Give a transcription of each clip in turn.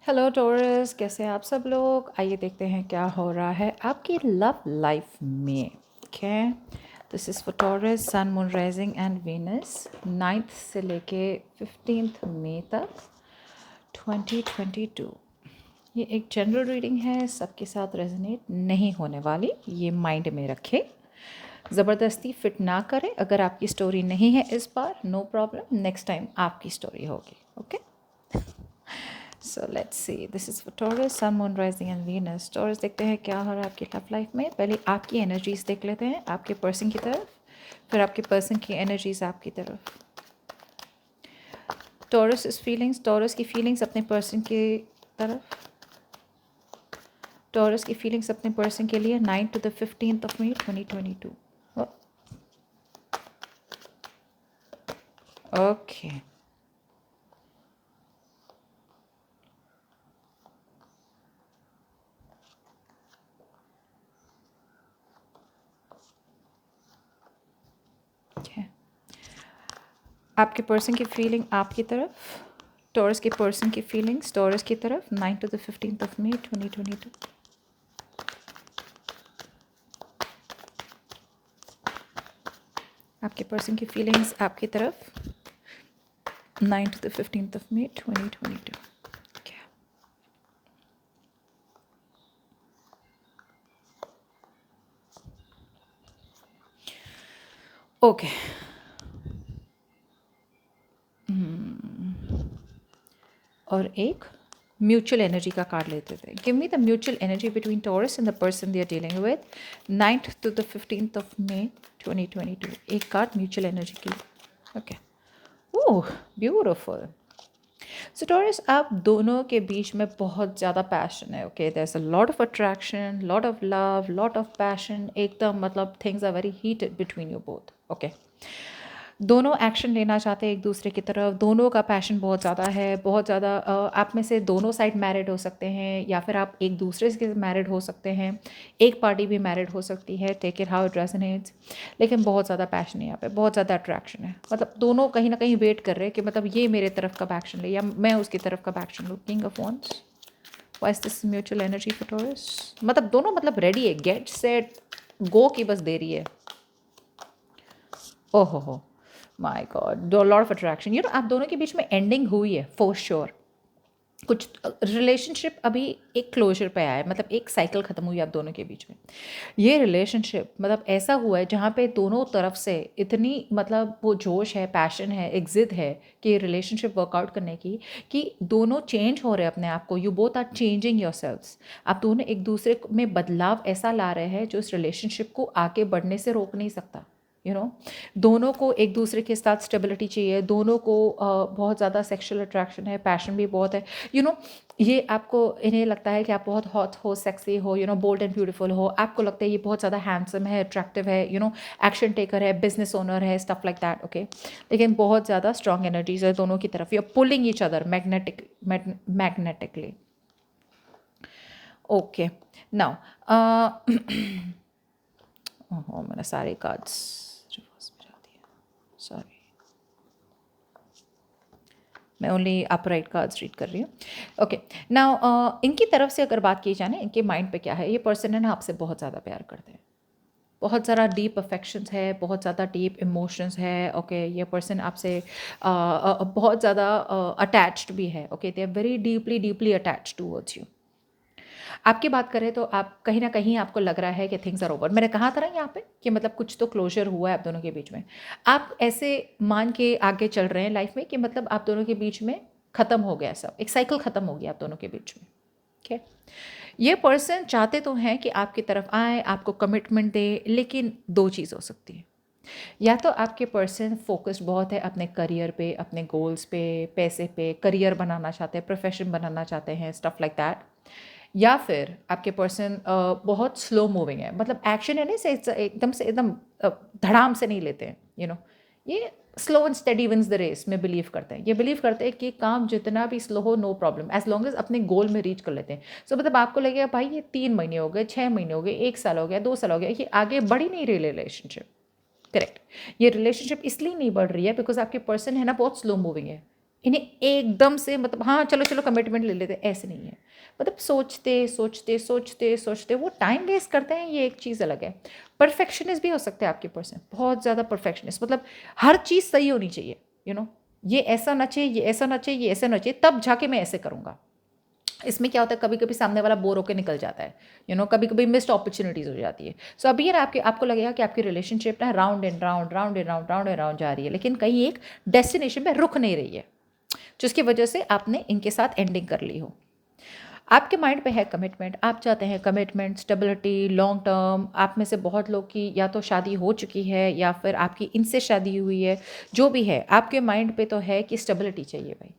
Hello taurus, कैसे हैं आप सब लोग। आइए देखते हैं क्या हो रहा है आपकी लव लाइफ में। Okay, this is for Taurus, sun moon rising and Venus, 9th से लेके 15th मई तक 2022। ये एक जनरल रीडिंग है, सबके साथ रेजोनेट नहीं होने वाली, ये माइंड में रखें। ज़बरदस्ती फिट ना करें। अगर आपकी स्टोरी नहीं है इस बार, नो प्रॉब्लम, नेक्स्ट टाइम आपकी स्टोरी होगी। Okay, so let's see, this is for Taurus, sun moon rising and Venus. Taurus देखते हैं क्या हो रहा है आपकी लव लाइफ में। पहले आपकी एनर्जीज देख लेते हैं आपके पर्सन की तरफ, फिर आपके पर्सन की एनर्जीज आपकी तरफ। टॉरस इज फीलिंग्स, टॉरस की फीलिंग्स अपने पर्सन की तरफ। टॉरस की फीलिंग्स अपने पर्सन के लिए 9 to the 15th of May 2022। Okay, आपके पर्सन की फीलिंग आपकी तरफ, टॉरस के पर्सन की फीलिंग्स टॉरस की तरफ, 9 to the 15th of May 2022। आपके पर्सन की फीलिंग्स आपकी तरफ, 9 to the 15th of May 2022। Okay, और एक म्यूचुअल एनर्जी का कार्ड लेते थे। Give me the mutual energy between Taurus and the person they are dealing with, 9th to the 15th of May 2022। एक card mutual energy की। Okay, oh beautiful. So Taurus, आप दोनों के बीच में बहुत ज़्यादा पैशन है। Okay, there is a lot of attraction, lot of love, lot of passion, एकदम मतलब things are very heated between you both. Okay, दोनों एक्शन लेना चाहते हैं एक दूसरे की तरफ, दोनों का पैशन बहुत ज़्यादा है, बहुत ज़्यादा। आप में से दोनों साइड मैरिड हो सकते हैं, या फिर आप एक दूसरे से मैरिड हो सकते हैं, एक पार्टी भी मैरिड हो सकती है, take it how it resonates. लेकिन बहुत ज़्यादा पैशन है यहाँ पे, बहुत ज़्यादा अट्रैक्शन है। मतलब दोनों कहीं ना कहीं वेट कर रहे हैं कि मतलब ये मेरे तरफ का एक्शन ले या मैं उसकी तरफ का एक्शन लूँ। King of wands, why is this mutual energy for taurus. मतलब दोनों मतलब रेडी है, गेट सेट गो की बस देरी है। ओहो हो, my God, lot of attraction. आप दोनों के बीच में एंडिंग हुई है फॉर श्योर। कुछ रिलेशनशिप अभी एक क्लोजर पे आया है, मतलब एक साइकिल ख़त्म हुई आप दोनों के बीच में। ये रिलेशनशिप मतलब ऐसा हुआ है जहाँ पे दोनों तरफ से इतनी मतलब वो जोश है, पैशन है, एक ज़िद है कि रिलेशनशिप वर्कआउट करने की, कि दोनों चेंज हो रहे हैं अपने आप को। You both are changing yourselves. आप दोनों एक दूसरे में बदलाव ऐसा ला रहे हैं जो इस रिलेशनशिप को आगे बढ़ने से रोक नहीं सकता। दोनों को एक दूसरे के साथ स्टेबिलिटी चाहिए, दोनों को बहुत ज़्यादा सेक्सुअल अट्रैक्शन है, पैशन भी बहुत है। ये आपको इन्हें लगता है कि आप बहुत हॉट हो, सेक्सी हो, बोल्ड एंड ब्यूटीफुल हो। आपको लगता है ये बहुत ज़्यादा हैंडसम है, अट्रैक्टिव है, एक्शन टेकर है, बिजनेस ओनर है, स्टफ लाइक दैट। ओके, लेकिन बहुत ज़्यादा स्ट्रॉन्ग एनर्जीज है दोनों की तरफ। You are pulling each other magnetically. Okay, now ओहो, मैंने सारे कार्ड्स रिवर्स में डाल दिए, सॉरी। मैं ओनली अपराइट कार्ड्स रीड कर रही हूँ। ओके, नाउ इनकी तरफ से अगर बात की जाए ना, इनके माइंड पे क्या है, ये पर्सन है ना आपसे बहुत ज़्यादा प्यार करते हैं, बहुत ज़्यादा डीप अफेक्शंस है, बहुत ज़्यादा डीप इमोशंस है। ओके, ये पर्सन आपसे बहुत ज़्यादा अटैच्ड भी है। Okay, they are very deeply deeply attached towards you. आपकी बात करें तो आप कहीं ना कहीं आपको लग रहा है कि थिंग्स आर ओवर। मैंने कहा था ना यहाँ पे कि मतलब कुछ तो क्लोजर हुआ है आप दोनों के बीच में। आप ऐसे मान के आगे चल रहे हैं लाइफ में कि मतलब आप दोनों के बीच में ख़त्म हो गया सब, एक साइकिल ख़त्म हो गया आप दोनों के बीच में। ठीक है, ये पर्सन चाहते तो हैं कि आपकी तरफ आए, आपको कमिटमेंट दे, लेकिन दो चीज़ हो सकती है। या तो आपके पर्सन फोकस्ड बहुत है अपने करियर पे, अपने गोल्स पे, पैसे पे, करियर बनाना चाहते हैं, प्रोफेशन बनाना चाहते हैं, स्टफ लाइक दैट। या फिर आपके पर्सन बहुत स्लो मूविंग है, मतलब एक्शन है नहीं से एकदम से एकदम धड़ाम से नहीं लेते हैं। ये slow and steady wins the race में बिलीव करते हैं। ये बिलीव करते हैं कि काम जितना भी स्लो हो no problem, as long as अपने गोल में रीच कर लेते हैं। सो मतलब आपको लगेगा भाई ये 3 महीने हो गए, 6 महीने हो गए, 1 साल हो गया, 2 साल हो गया, ये आगे बढ़ ही नहीं रही रिलेशनशिप। करेक्ट, ये रिलेशनशिप इसलिए नहीं बढ़ रही है बिकॉज आपके पर्सन है ना बहुत स्लो मूविंग है। इन्हें एकदम से मतलब हाँ चलो चलो कमिटमेंट ले लेते, ऐसे नहीं है। मतलब सोचते सोचते सोचते सोचते वो टाइम वेस्ट करते हैं, ये एक चीज़ अलग है। परफेक्शनिस्ट भी हो सकते हैं आपके पर्सन, बहुत ज़्यादा परफेक्शनिस्ट, मतलब हर चीज़ सही होनी चाहिए, ये ऐसा ना चाहिए, ये ऐसा ना चाहिए, ये ऐसा ना चाहिए, तब जाके मैं ऐसे करूँगा। इसमें क्या होता है, कभी कभी सामने वाला बोर होकर निकल जाता है, कभी कभी मिस्ड अपॉर्चुनिटीज़ हो जाती है। सो अभी यार आपको लगेगा कि आपकी रिलेशनशिप ना round and round round and round round and round जा रही है, लेकिन कहीं एक डेस्टिनेशन पे रुक नहीं रही है, जिसकी वजह से आपने इनके साथ एंडिंग कर ली हो। आपके माइंड पे है कमिटमेंट, आप चाहते हैं कमिटमेंट, स्टेबिलिटी, लॉन्ग टर्म। आप में से बहुत लोग की या तो शादी हो चुकी है या फिर आपकी इनसे शादी हुई है, जो भी है आपके माइंड पे तो है कि स्टेबिलिटी चाहिए भाई।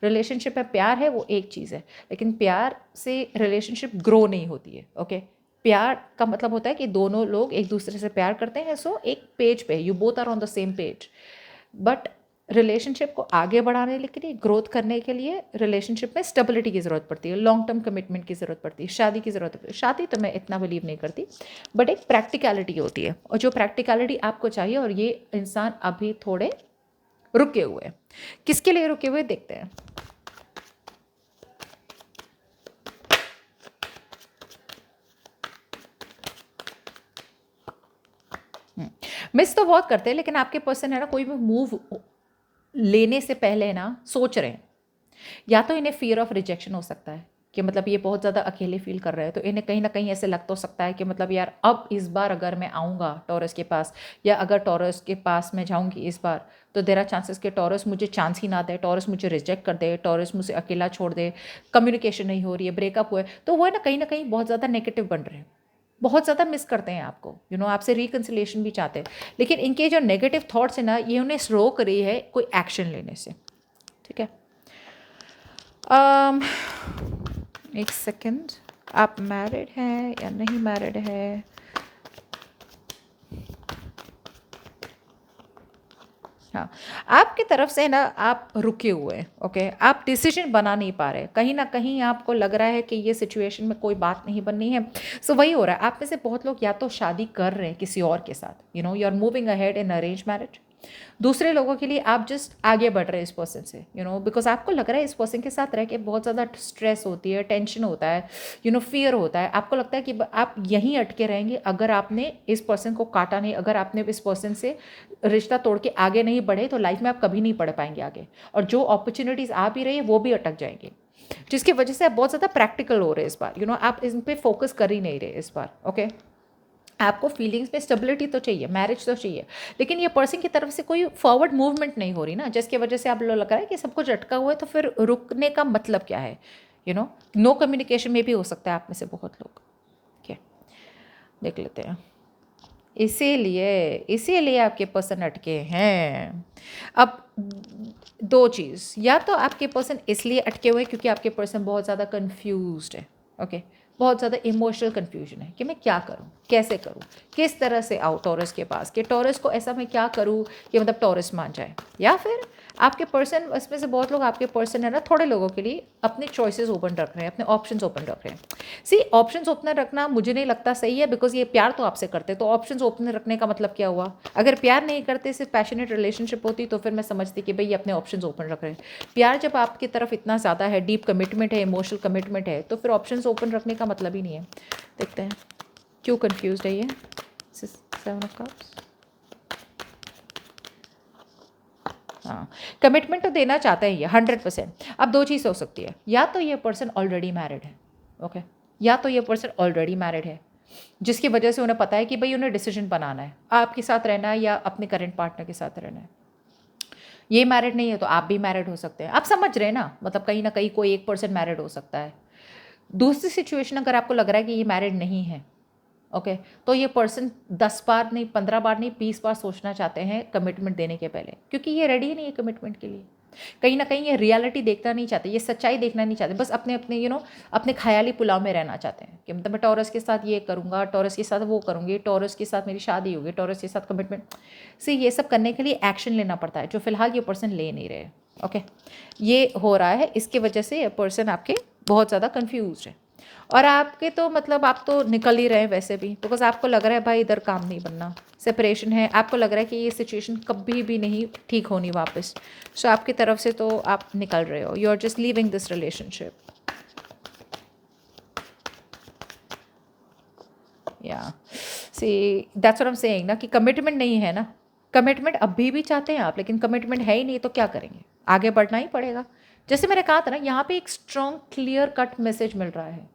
रिलेशनशिप में प्यार है वो एक चीज़ है, लेकिन प्यार से रिलेशनशिप ग्रो नहीं होती है। ओके, प्यार का मतलब होता है कि दोनों लोग एक दूसरे से प्यार करते हैं, सो एक पेज पे you both are on the same page. But relationship को आगे बढ़ाने के लिए, ग्रोथ करने के लिए रिलेशनशिप में स्टेबिलिटी की ज़रूरत पड़ती है, लॉन्ग टर्म कमिटमेंट की ज़रूरत पड़ती है, शादी की ज़रूरत पड़ती है। शादी तो मैं इतना बिलीव नहीं करती, बट एक प्रैक्टिकलिटी होती है, और जो प्रैक्टिकलिटी आपको चाहिए, और ये इंसान अभी थोड़े रुके हुए हैं। किसके लिए रुके हुए देखते हैं। मिस तो बहुत करते हैं, लेकिन आपके पर्सन है ना, कोई भी मूव लेने से पहले ना सोच रहे हैं। या तो इन्हें फियर ऑफ रिजेक्शन हो सकता है कि मतलब ये बहुत ज़्यादा अकेले फील कर रहे हैं, तो इन्हें कहीं ना कहीं ऐसे लग तो सकता है कि मतलब यार अब इस बार अगर मैं आऊँगा टॉरस के पास, या अगर टॉरस के पास मैं जाऊँगी इस बार, तो देर आर चांसेस कि टॉरस मुझे चांस ही ना दे, टॉरस मुझे रिजेक्ट कर दे, टॉरस मुझे अकेला छोड़ दे, कम्युनिकेशन नहीं हो रही है, ब्रेकअप हुआ है, तो वो है ना कहीं बहुत ज़्यादा नेगेटिव बन रहे हैं, बहुत ज़्यादा मिस करते हैं आपको, आपसे रिकन्सिलेशन भी चाहते हैं, लेकिन इनके जो नेगेटिव थॉट्स हैं ना, ये उन्हें रोक रही है कोई एक्शन लेने से। ठीक है, एक सेकंड, आप मैरिड हैं या नहीं मैरिड है। हाँ, आपकी तरफ से ना आप रुके हुए हैं। ओके, आप डिसीजन बना नहीं पा रहे, कहीं ना कहीं आपको लग रहा है कि ये सिचुएशन में कोई बात नहीं बननी है। सो वही हो रहा है, आप में से बहुत लोग या तो शादी कर रहे हैं किसी और के साथ, you are moving ahead in arrange marriage. दूसरे लोगों के लिए आप जस्ट आगे बढ़ रहे हैं इस पर्सन से, बिकॉज आपको लग रहा है इस पर्सन के साथ रह के बहुत ज़्यादा स्ट्रेस होती है, टेंशन होता है, फियर होता है। आपको लगता है कि आप यहीं अटके रहेंगे अगर आपने इस पर्सन को काटा नहीं, अगर आपने इस पर्सन से रिश्ता तोड़ के आगे नहीं बढ़े, तो लाइफ में आप कभी नहीं बढ़ पाएंगे आगे, और जो अपॉर्चुनिटीज़ आ भी रही है वो भी अटक जाएंगी, जिसकी वजह से आप बहुत ज़्यादा प्रैक्टिकल हो रहे हैं इस बार। आप इन पर फोकस कर ही नहीं रहे इस बार। ओके, आपको फीलिंग्स में स्टेबिलिटी तो चाहिए, मैरिज तो चाहिए, लेकिन ये पर्सन की तरफ से कोई फॉरवर्ड मूवमेंट नहीं हो रही ना, जिसकी वजह से आप लोग लग रहा है कि सब कुछ अटका हुआ है, तो फिर रुकने का मतलब क्या है। नो कम्युनिकेशन में भी हो सकता है आप में से बहुत लोग। ठीक है, देख लेते हैं। इसीलिए आपके पर्सन अटके हैं। अब दो चीज़, या तो आपके पर्सन इसलिए अटके हुए क्योंकि आपके पर्सन बहुत ज़्यादा कंफ्यूज्ड है। ओके, बहुत ज़्यादा इमोशनल कन्फ्यूजन है कि मैं क्या करूं, कैसे करूं, किस तरह से आऊँ टॉरस के पास, कि टॉरस को ऐसा मैं क्या करूं कि मतलब टॉरस मान जाए। या फिर आपके पर्सन, इसमें से बहुत लोग आपके पर्सन है ना, थोड़े लोगों के लिए अपने चॉइसेस ओपन रख रहे हैं, अपने ऑप्शंस ओपन रख रहे हैं। सी, ऑप्शंस ओपन रखना मुझे नहीं लगता सही है, बिकॉज ये प्यार तो आपसे करते, तो ऑप्शंस ओपन रखने का मतलब क्या हुआ। अगर प्यार नहीं करते, सिर्फ पैशनेट रिलेशनशिप होती, तो फिर मैं समझती कि भाई ये अपने ऑप्शंस ओपन रख रहे हैं। प्यार जब आपकी तरफ इतना ज़्यादा है, डीप कमिटमेंट है, इमोशनल कमिटमेंट है, तो फिर ऑप्शंस ओपन रखने का मतलब ही नहीं है। देखते हैं क्यों कंफ्यूज्ड है ये। 7 ऑफ कप्स। हाँ, कमिटमेंट तो देना चाहते हैं ये 100%। अब दो चीज़ हो सकती है, या तो ये पर्सन ऑलरेडी मैरिड है। ओके, या तो ये पर्सन ऑलरेडी मैरिड है, जिसकी वजह से उन्हें पता है कि भाई उन्हें डिसीजन बनाना है, आपके साथ रहना है या अपने करंट पार्टनर के साथ रहना है। ये मैरिड नहीं है तो आप भी मैरिड हो सकते हैं, आप समझ रहे हैं ना, मतलब कहीं ना कहीं कोई एक पर्सन मैरिड हो सकता है। दूसरी सिचुएशन, अगर आपको लग रहा है कि ये मैरिड नहीं है, ओके, तो ये पर्सन 10 बार नहीं, 15 बार नहीं, 20 बार सोचना चाहते हैं कमिटमेंट देने के पहले, क्योंकि ये रेडी ही नहीं है कमिटमेंट के लिए। कहीं ना कहीं ये रियलिटी देखना नहीं चाहते, ये सच्चाई देखना नहीं चाहते, बस अपने अपने अपने ख्याली पुलाव में रहना चाहते हैं कि मतलब मैं टॉरस के साथ ये करूँगा, टॉरस के साथ वो करूँगी, टॉरस के साथ मेरी शादी होगी, टॉरस के साथ कमिटमेंट से ये सब करने के लिए एक्शन लेना पड़ता है, जो फिलहाल ये पर्सन ले नहीं रहे। ओके, ये हो रहा है, इसकी वजह से ये पर्सन आपके बहुत ज़्यादा कन्फ्यूज है। और आपके तो मतलब आप तो निकल ही रहे हैं वैसे भी, बिकॉज आपको लग रहा है भाई इधर काम नहीं बनना, सेपरेशन है, आपको लग रहा है कि ये सिचुएशन कभी भी नहीं ठीक होनी वापस। सो आपकी तरफ से तो आप निकल रहे हो, you are just leaving this relationship. या see that's what I am saying ना, कि कमिटमेंट नहीं है ना। कमिटमेंट अभी भी चाहते हैं आप, लेकिन कमिटमेंट है ही नहीं, तो क्या करेंगे, आगे बढ़ना ही पड़ेगा। जैसे मैंने कहा था ना, यहाँ पे एक स्ट्रॉन्ग क्लियर कट मैसेज मिल रहा है।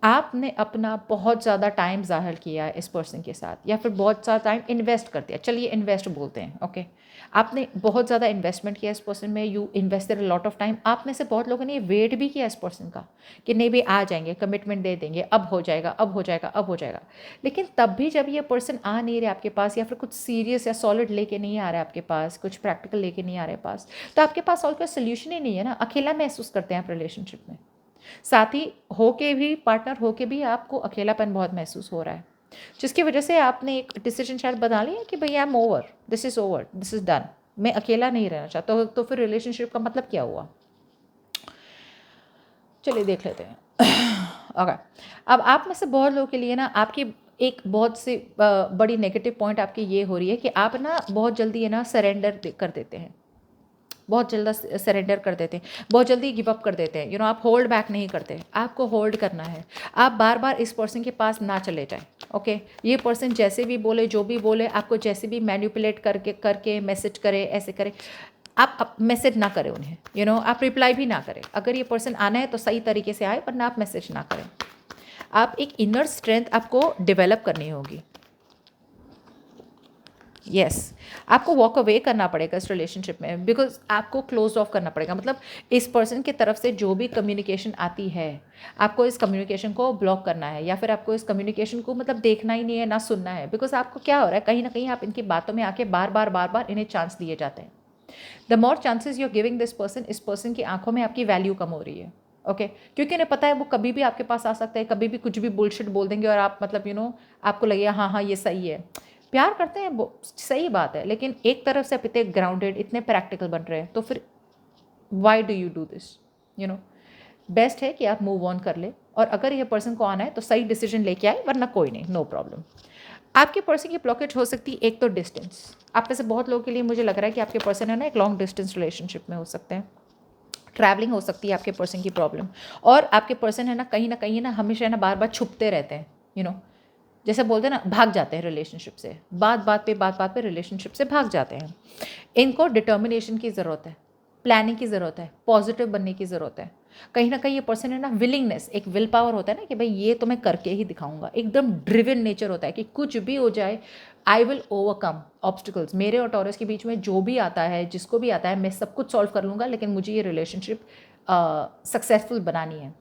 आपने अपना बहुत ज़्यादा टाइम ज़ाहिर किया है इस पर्सन के साथ, या फिर बहुत सारा टाइम इन्वेस्ट कर दिया, चलिए इन्वेस्ट बोलते हैं, ओके। आपने बहुत ज़्यादा इन्वेस्टमेंट किया इस पर्सन में, you invested a lot of time. आप में से बहुत लोगों ने ये वेट भी किया इस पर्सन का कि नहीं भी आ जाएंगे, कमिटमेंट दे देंगे, अब हो जाएगा, अब हो जाएगा, अब हो जाएगा। लेकिन तब भी जब ये पर्सन आ नहीं रहे आपके पास, या फिर कुछ सीरियस या सॉलिड लेके नहीं आ रहा है आपके पास, कुछ प्रैक्टिकल लेके नहीं आ रहे पास, तो आपके पास और कोई सोल्यूशन ही नहीं है ना। अकेला महसूस करते हैं आप रिलेशनशिप में, साथ ही होके भी, पार्टनर होके भी आपको अकेलापन बहुत महसूस हो रहा है, जिसकी वजह से आपने एक डिसीजन शायद बना लिया कि भाई I am over, this is over, this is done, मैं अकेला नहीं रहना चाहता। तो फिर रिलेशनशिप का मतलब क्या हुआ, चलिए देख लेते हैं। ओके, अब आप में से बहुत लोगों के लिए ना, आपकी एक बहुत सी बड़ी नेगेटिव पॉइंट आपकी ये हो रही है कि आप ना बहुत जल्दी है ना सरेंडर कर देते हैं, बहुत जल्द सरेंडर कर देते हैं, बहुत जल्दी गिव अप कर देते हैं। आप होल्ड बैक नहीं करते, आपको होल्ड करना है। आप बार बार इस पर्सन के पास ना चले जाएं, ओके। ये पर्सन जैसे भी बोले, जो भी बोले, आपको जैसे भी मैनिपुलेट करके करके मैसेज करे, ऐसे करे, आप मैसेज ना करें उन्हें, आप रिप्लाई भी ना करें। अगर ये पर्सन आना है तो सही तरीके से आए, वरना आप मैसेज ना करें। आप एक इनर स्ट्रेंथ आपको डेवलप करनी होगी। यस आपको वॉक अवे करना पड़ेगा इस रिलेशनशिप में, बिकॉज आपको क्लोज ऑफ करना पड़ेगा। मतलब इस पर्सन की तरफ से जो भी कम्युनिकेशन आती है, आपको इस कम्युनिकेशन को ब्लॉक करना है, या फिर आपको इस कम्युनिकेशन को मतलब देखना ही नहीं है, ना सुनना है। बिकॉज आपको क्या हो रहा है, कहीं ना कहीं आप इनकी बातों में आके बार बार इन्हें चांस दिए जाते हैं। The more chances you are giving this person, इस पर्सन की आंखों में आपकी वैल्यू कम हो रही है, ओके। क्योंकि उन्हें पता है वो कभी भी आपके पास आ सकता है, कभी भी कुछ भी बुलशिट बोल देंगे, और आप मतलब आपको लगेगा हाँ हाँ ये सही है। प्यार करते हैं वो सही बात है, लेकिन एक तरफ से आप इतने ग्राउंडेड, इतने प्रैक्टिकल बन रहे हैं, तो फिर why do you do this, best है कि आप मूव ऑन कर ले। और अगर ये पर्सन को आना है तो सही डिसीजन लेके आए, वरना कोई नहीं, नो प्रॉब्लम। आपके पर्सन की ब्लॉकेज हो सकती है एक तो डिस्टेंस। आप में से बहुत लोगों के लिए मुझे लग रहा है कि आपके पर्सन है ना एक लॉन्ग डिस्टेंस रिलेशनशिप में हो सकते हैं, ट्रैवलिंग हो सकती है आपके पर्सन की प्रॉब्लम। और आपके पर्सन है ना कहीं ना हमेशा ना बार बार छुपते रहते हैं, जैसे बोलते हैं ना, भाग जाते हैं रिलेशनशिप से, बात बात पे रिलेशनशिप से भाग जाते हैं। इनको डिटर्मिनेशन की ज़रूरत है, प्लानिंग की ज़रूरत है, पॉजिटिव बनने की ज़रूरत है। कहीं ना कहीं ये पर्सन है ना विलिंगनेस, एक विल पावर होता है ना कि भाई ये तो मैं करके ही दिखाऊंगा। एकदम ड्रिवन नेचर होता है कि कुछ भी हो जाए, आई विल ओवरकम ऑब्स्टिकल्स। मेरे और टॉरस के बीच में जो भी आता है, जिसको भी आता है, मैं सब कुछ सॉल्व कर लूँगा, लेकिन मुझे ये रिलेशनशिप सक्सेसफुल बनानी है।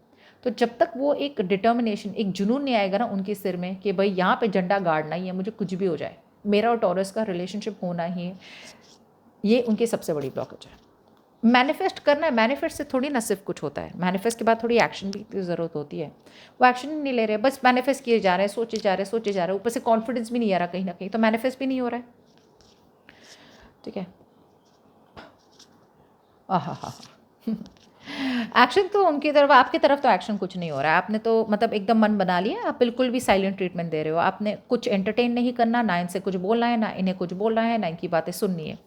तो जब तक वो एक डिटर्मिनेशन, एक जुनून नहीं आएगा ना उनके सिर में कि भाई यहाँ पे झंडा गाड़ना ही है, मुझे कुछ भी हो जाए, मेरा और टॉरस का रिलेशनशिप होना ही है, ये उनकी सबसे बड़ी ब्लॉकेज है। मैनिफेस्ट करना है, मैनिफेस्ट से थोड़ी ना सिर्फ कुछ होता है, मैनिफेस्ट के बाद थोड़ी एक्शन भी की ज़रूरत होती है। वो एक्शन नहीं ले रहे, बस मैनिफेस्ट किए जा रहे हैं, सोचे जा रहे हैं, ऊपर से कॉन्फिडेंस भी नहीं आ रहा कहीं ना कहीं, तो मैनिफेस्ट भी नहीं हो रहा है। ठीक है, हाँ एक्शन तो उनकी तरफ, आपकी तरफ तो एक्शन कुछ नहीं हो रहा है। आपने तो मतलब एकदम मन बना लिया, आप बिल्कुल भी साइलेंट ट्रीटमेंट दे रहे हो। आपने कुछ एंटरटेन नहीं करना, ना इनसे कुछ बोलना है, ना इन्हें कुछ बोलना है, ना इनकी बातें सुननी है।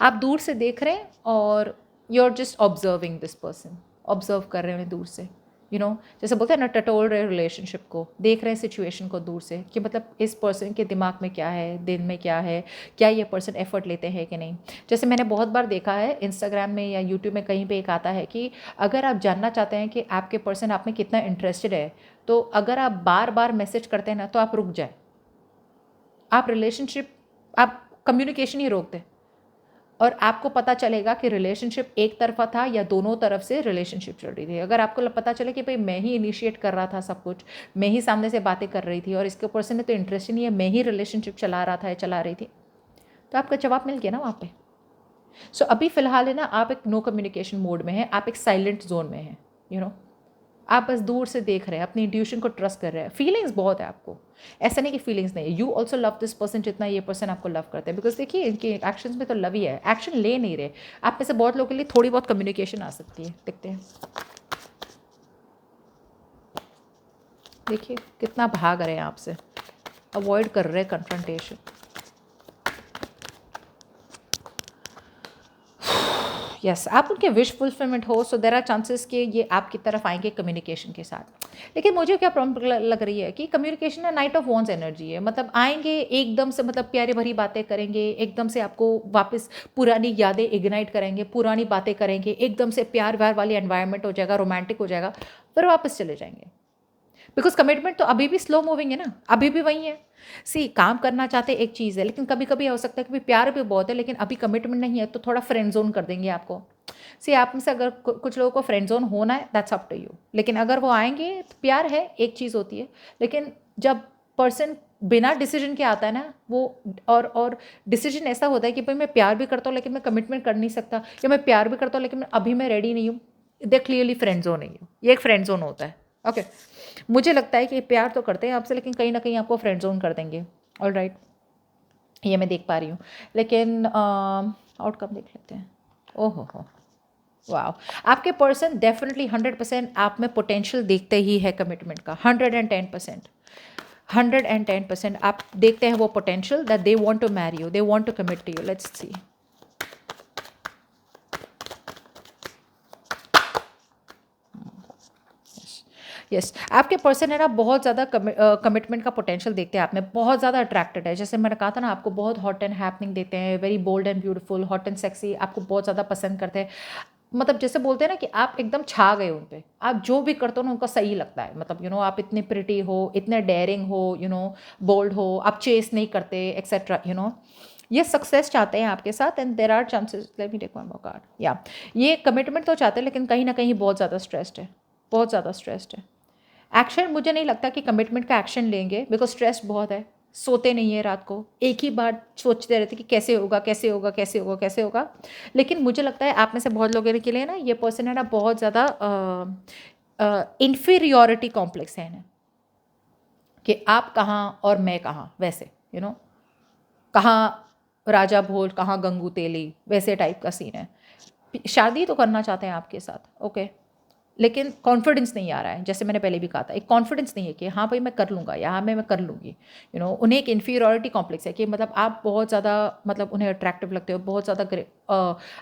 आप दूर से देख रहे हैं और you are just observing this person, observe कर रहे हैं दूर से, जैसे बोलते हैं ना, टटोल रहे रिलेशनशिप को, देख रहे हैं सिचुएशन को दूर से कि मतलब इस पर्सन के दिमाग में क्या है, दिन में क्या है, क्या ये पर्सन एफर्ट लेते हैं कि नहीं। जैसे मैंने बहुत बार देखा है इंस्टाग्राम में या यूट्यूब में कहीं पे एक आता है कि अगर आप जानना चाहते हैं कि आपके पर्सन आप में कितना इंटरेस्टेड है, तो अगर आप बार बार मैसेज करते हैं ना, तो आप रुक जाए, आप रिलेशनशिप, आप कम्युनिकेशन ही रोक दें, और आपको पता चलेगा कि रिलेशनशिप एक तरफा था या दोनों तरफ से रिलेशनशिप चल रही थी। अगर आपको पता चले कि भाई मैं ही इनिशिएट कर रहा था सब कुछ, मैं ही सामने से बातें कर रही थी, और इसके पर्सन ने तो इंटरेस्ट ही नहीं है, मैं ही रिलेशनशिप चला रहा था या चला रही थी, तो आपका जवाब मिल गया ना वहाँ पे। सो अभी फ़िलहाल है ना, आप एक नो कम्युनिकेशन मोड में हैं, आप एक साइलेंट जोन में हैं, आप बस दूर से देख रहे हैं, अपनी इंट्यूशन को ट्रस्ट कर रहे हैं। फीलिंग्स बहुत है आपको, ऐसा नहीं कि फीलिंग्स नहीं है। You also love this person जितना ये पर्सन आपको लव करता है, बिकॉज देखिए इनके एक्शंस में तो लव ही है, एक्शन ले नहीं रहे। आप में से बहुत लोगों के लिए थोड़ी बहुत कम्युनिकेशन आ सकती है, देखते हैं। देखिए कितना भाग रहे हैं आपसे, अवॉइड कर रहे हैं कन्फ्रंटेशन। यस आप उनके विश फुलफिलमेंट हो, सो देर आर चांसेस कि ये आपकी तरफ आएंगे कम्युनिकेशन के साथ। लेकिन मुझे क्या प्रॉब्लम लग रही है कि कम्युनिकेशन ना नाइट ऑफ वॉन्स एनर्जी है, मतलब आएंगे एकदम से, मतलब प्यारी भरी बातें करेंगे, एकदम से आपको वापस पुरानी यादें इग्नाइट करेंगे, पुरानी बातें करेंगे, एकदम से प्यार व्यार वाली एनवायरनमेंट हो जाएगा, रोमांटिक हो जाएगा, फिर वापस चले जाएंगे। बिकॉज कमिटमेंट तो अभी भी स्लो मूविंग है ना, अभी भी वही है। सी काम करना चाहते एक चीज़ है, लेकिन कभी कभी हो सकता है कि प्यार भी बहुत है लेकिन अभी कमिटमेंट नहीं है, तो थोड़ा फ्रेंड जोन कर देंगे आपको। सी आप में से अगर कुछ लोगों को फ्रेंड जोन होना है, दैट्स अप टू यू। लेकिन अगर वो आएंगे तो प्यार है एक चीज़ होती है, लेकिन जब पर्सन बिना डिसीजन के आता है ना वो, और डिसीजन ऐसा होता है कि भाई मैं प्यार भी करता हूँ लेकिन मैं कमिटमेंट कर नहीं सकता, या मैं प्यार भी करता हूँ लेकिन अभी मैं रेडी नहीं हूँ, दे क्लियरली फ्रेंड जोन नहीं हूँ, ये एक फ्रेंड जोन होता है। ओके मुझे लगता है कि प्यार तो करते हैं आपसे लेकिन कहीं ना कहीं आपको फ्रेंड जोन कर देंगे। ऑल राइट ये मैं देख पा रही हूँ, लेकिन आउटकम देख लेते हैं। ओहो हो वाह, आपके पर्सन डेफिनेटली 100% आप में पोटेंशियल देखते ही है कमिटमेंट का, 110%, 110% आप देखते हैं वो potential that they want to marry you, they want to commit to you. Let's see. Yes आपके पर्सन है ना बहुत ज़्यादा कमिटमेंट का पोटेंशियल देखते हैं आप में, बहुत ज़्यादा अट्रैक्टेड है। जैसे मैंने कहा था ना, आपको बहुत हॉट एंड हैपनिंग देते हैं, very bold and beautiful, hot and sexy, आपको बहुत ज़्यादा पसंद करते हैं। मतलब जैसे बोलते हैं ना कि आप एकदम छा गए उन पे, आप जो भी करते हो ना उनका सही लगता है। मतलब आप इतने प्रिटी हो, इतने डेयरिंग हो, बोल्ड हो, आप चेस नहीं करते एक्सेट्रा। ये सक्सेस चाहते हैं आपके साथ, and there are chances, let me take one more card. या ये कमिटमेंट तो चाहते हैं लेकिन कहीं ना कहीं बहुत ज़्यादा स्ट्रेस्ड है, बहुत ज़्यादा स्ट्रेस्ड है। एक्शन मुझे नहीं लगता कि कमिटमेंट का एक्शन लेंगे, बिकॉज स्ट्रेस बहुत है, सोते नहीं है रात को, एक ही बार सोचते रहते कि कैसे होगा कैसे होगा कैसे होगा कैसे होगा। लेकिन मुझे लगता है आप में से बहुत लोगों के लिए ना ये पर्सन है ना बहुत ज़्यादा इन्फीरियोरिटी कॉम्प्लेक्स है ना, कि आप कहाँ और मैं कहाँ, वैसे कहाँ राजा भोज कहाँ गंगू तेली, वैसे टाइप का सीन है। शादी तो करना चाहते हैं आपके साथ, ओके लेकिन कॉन्फिडेंस नहीं आ रहा है। जैसे मैंने पहले भी कहा था, एक कॉन्फिडेंस नहीं है कि हाँ भाई मैं कर लूँगा या हाँ मैं कर लूँगी। उन्हें एक इन्फीरियॉरिटी कॉम्प्लेक्स है कि मतलब आप बहुत ज़्यादा, मतलब उन्हें अट्रैक्टिव लगते हो, बहुत ज़्यादा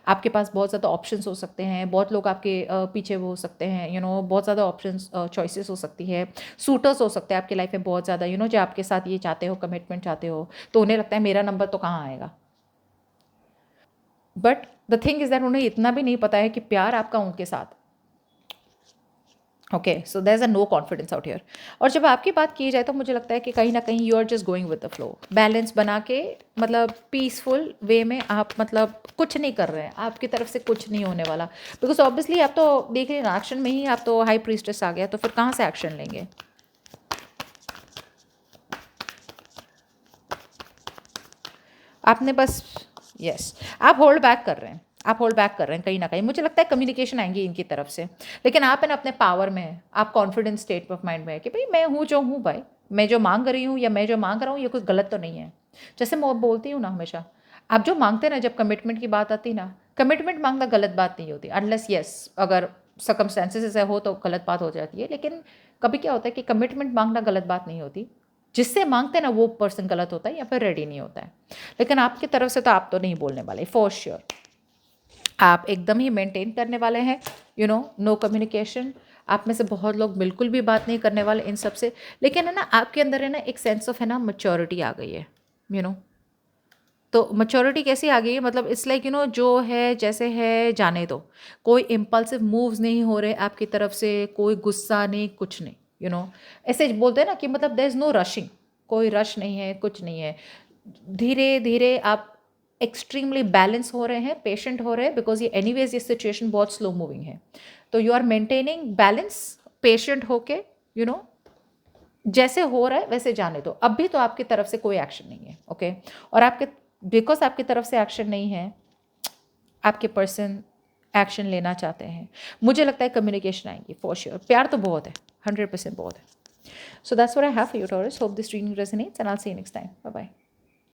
आपके पास बहुत ज़्यादा ऑप्शंस हो सकते हैं, बहुत लोग आपके पीछे वो हो सकते हैं, बहुत ज़्यादा ऑप्शंस चॉइसेस हो सकती है, सूटर्स हो सकते हैं आपकी लाइफ में बहुत ज़्यादा, जो आपके साथ ये चाहते हो, कमिटमेंट चाहते हो, तो उन्हें लगता है मेरा नंबर तो कहाँ आएगा। But the thing is that उन्हें इतना भी नहीं पता है कि प्यार आपका उनके साथ, okay so there is a no confidence out here. और जब आपकी बात की जाए तो मुझे लगता है कि कहीं ना कहीं you are just going with the flow, balance बना के, मतलब पीसफुल वे में आप, मतलब कुछ नहीं कर रहे हैं, आपकी तरफ से कुछ नहीं होने वाला। बिकॉज ऑब्वियसली आप तो देख रहे हैं एक्शन में ही, आप तो हाई प्रीस्टेस आ गया, तो फिर कहाँ से एक्शन लेंगे। आपने बस यस आप होल्ड बैक कर रहे हैं, आप होल्ड बैक कर रहे हैं कहीं ना कहीं। मुझे लगता है कम्युनिकेशन आएंगी इनकी तरफ से, लेकिन आप है ना अपने पावर में है, आप कॉन्फिडेंस स्टेट ऑफ माइंड में है कि भाई मैं हूँ जो हूँ, भाई मैं जो मांग रही हूँ या मैं जो मांग रहा हूँ ये कुछ गलत तो नहीं है। जैसे मैं बोलती हूँ ना हमेशा, आप जो मांगते हैं ना, जब कमिटमेंट की बात आती है ना, कमिटमेंट मांगना गलत बात नहीं होती, अनलेस यस अगर सर्कमस्टेंसेस ऐसे हो तो गलत बात हो जाती है। लेकिन कभी क्या होता है कि कमिटमेंट मांगना गलत बात नहीं होती, जिससे मांगते हैं ना वो पर्सन गलत होता है या फिर रेडी नहीं होता है। लेकिन आपकी तरफ से तो आप तो नहीं बोलने वाले फॉर श्योर, आप एकदम ही मेंटेन करने वाले हैं, नो कम्युनिकेशन। आप में से बहुत लोग बिल्कुल भी बात नहीं करने वाले इन सब से। लेकिन है ना आपके अंदर है ना एक सेंस ऑफ है ना मैच्योरिटी आ गई है, यू नो तो मैच्योरिटी कैसी आ गई है, मतलब इट्स लाइक जो है जैसे है जाने दो, कोई इम्पल्सिव मूव्स नहीं हो रहे आपकी तरफ से, कोई गुस्सा नहीं, कुछ नहीं, ऐसे बोलते हैं ना कि मतलब देयर इज़ नो रशिंग, कोई रश नहीं है, कुछ नहीं है। धीरे धीरे आप एक्सट्रीमली बैलेंस हो रहे हैं, पेशेंट हो रहे हैं, बिकॉज ये एनीवेज ये सिचुएशन बहुत स्लो मूविंग है। तो you are maintaining balance, patient होके, जैसे हो रहा है वैसे जाने दो। अभी तो आपकी तरफ से कोई एक्शन नहीं है, ओके और आपके बिकॉज आपकी तरफ से एक्शन नहीं है, आपके पर्सन एक्शन लेना चाहते हैं। मुझे लगता है कम्युनिकेशन आएंगी फॉर श्योर, प्यार तो बहुत है, 100% बहुत है। So that's what I have for you Taurus, hope this reading resonates and I will see you next time, bye bye.